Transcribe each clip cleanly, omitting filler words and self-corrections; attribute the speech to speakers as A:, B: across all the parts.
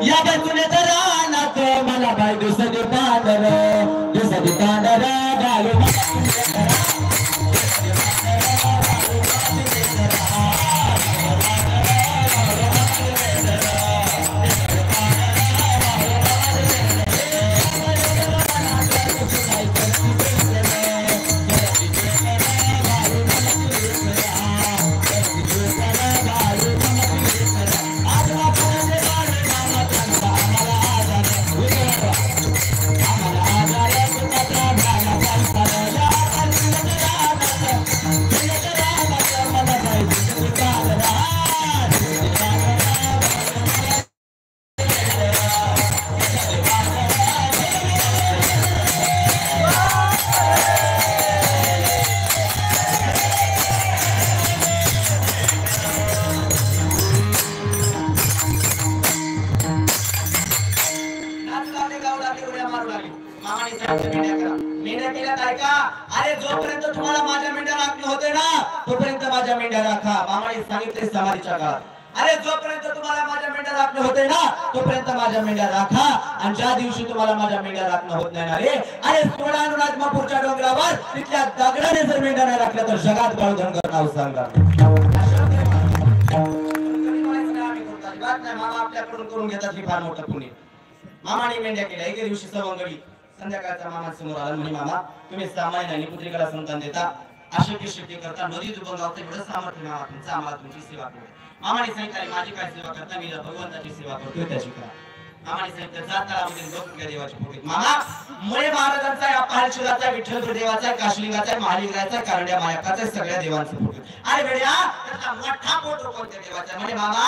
A: या बसून रानात मला बाय दुसरी पांढर घालू मेंढ्या केल्या काय का? अरे जोपर्यंत तुम्हाला माझ्या मेंढ्या राखणं होते ना तोपर्यंत माझ्या मेंढ्या राखा. मामाने सांगितले समाधीच्या काळात. अरे जोपर्यंत तुम्हाला माझ्या मेंढ्या राखणं होते ना तोपर्यंत माझ्या मेंढ्या राखा. आणि ज्या दिवशी तुम्हाला माझ्या मेंढ्या राखणं होत नाही ना रे, अरे सोळा अनुराजमापूरच्या डोंगरावर तिथल्या दगडाने जर मेंढ्या नाही राखल्या तर जगात बाळधनगर नाव सांगा. मामा आपल्याकडून करून घेतात ही फार मोठं पुण्य. मामाने मेंढ्या केल्या. एके दिवशी सवंगडी संध्याकाळचा मामा समोर आला. म्हणे मामा तुम्ही सामान्य आणि पुत्रिकाला संतान देता, अशक्य शक्य करता, नदी दुबंग गावता, एवढं सामर्थ्य मामा तुमचं, आम्हाला तुमची सेवा करू. मामाने सांगितलं माझी काय सेवा करता, मी भगवंताची सेवा करतो त्याची करा. मामाने सांगितलं जाताळामध्ये लोक देवाच्या पोटीत. मामा मुळे महाराजांचा आहे, पालशिवराचा, विठ्ठल देवाचा, काशलिंगाचा, महालिंगाचा, कारंड्या मायकाचा, सगळ्या देवांचं पोट. अरे बेड्या त्याचा मोठा फोटो कोणत्या देवाचा? म्हणे मामा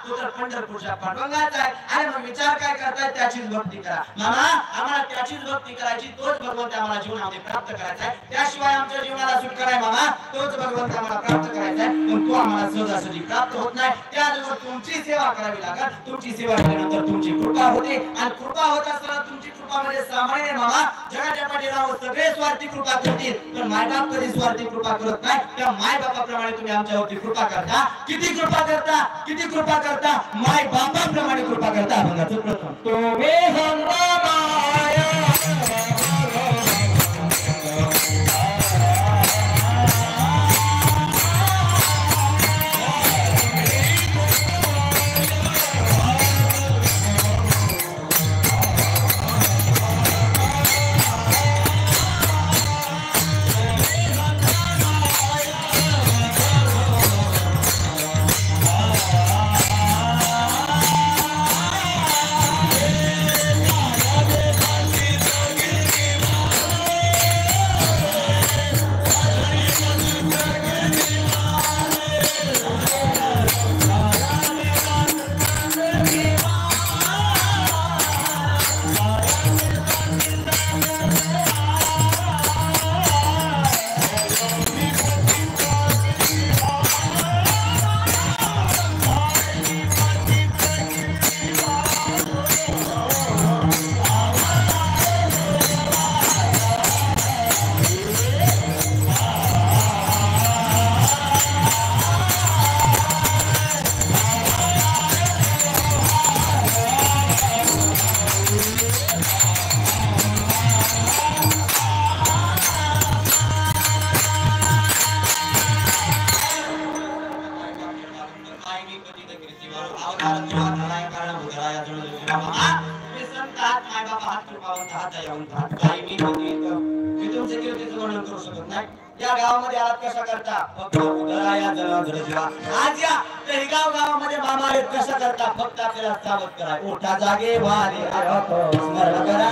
A: तो तर पंढरपूरच्या पांडुरंगाचा आहे. अरे मग विचार काय करताय? त्याचीच भक्ती करा. मामा आम्हाला त्याचीच भक्ती करायची, तोच भगवंत आम्हाला जीवनामध्ये प्राप्त करायचा आहे. त्याशिवाय आमच्या जीवनाला सुख कराय मामा, तोच भगवंत आम्हाला प्राप्त करायचा आहे. पण तो आम्हाला सहजासहजी प्राप्त होत नाही. त्याचबरोबर तुमची सेवा करावी लागेल. तुमची सेवा केल्यानंतर तुमची कृपा होते. आणि कृपा होत असताना तुमची कृपा म्हणजे सामान्य मामा जगाच्या पाठीवर सगळे स्वार्थी कृपा करतील, पण मायबाप कधी स्वार्थी कृपा करत नाही. त्या मायबापाप्रमाणे तुम्ही आमच्यावरती कृपा करता. किती कृपा करता? किती कृपा करता? माय बापाप्रमाणे कृपा करता. अभंगाचं प्रथम तुम्ही या गावामध्ये आलात कशा करता? फक्त उदराया जनार्दन जीवा. आज या तळीगाव गावामध्ये मामा आहेत कशा करता? फक्त आपल्याला सावध करा. उठा जागे वारे स्मरण करा.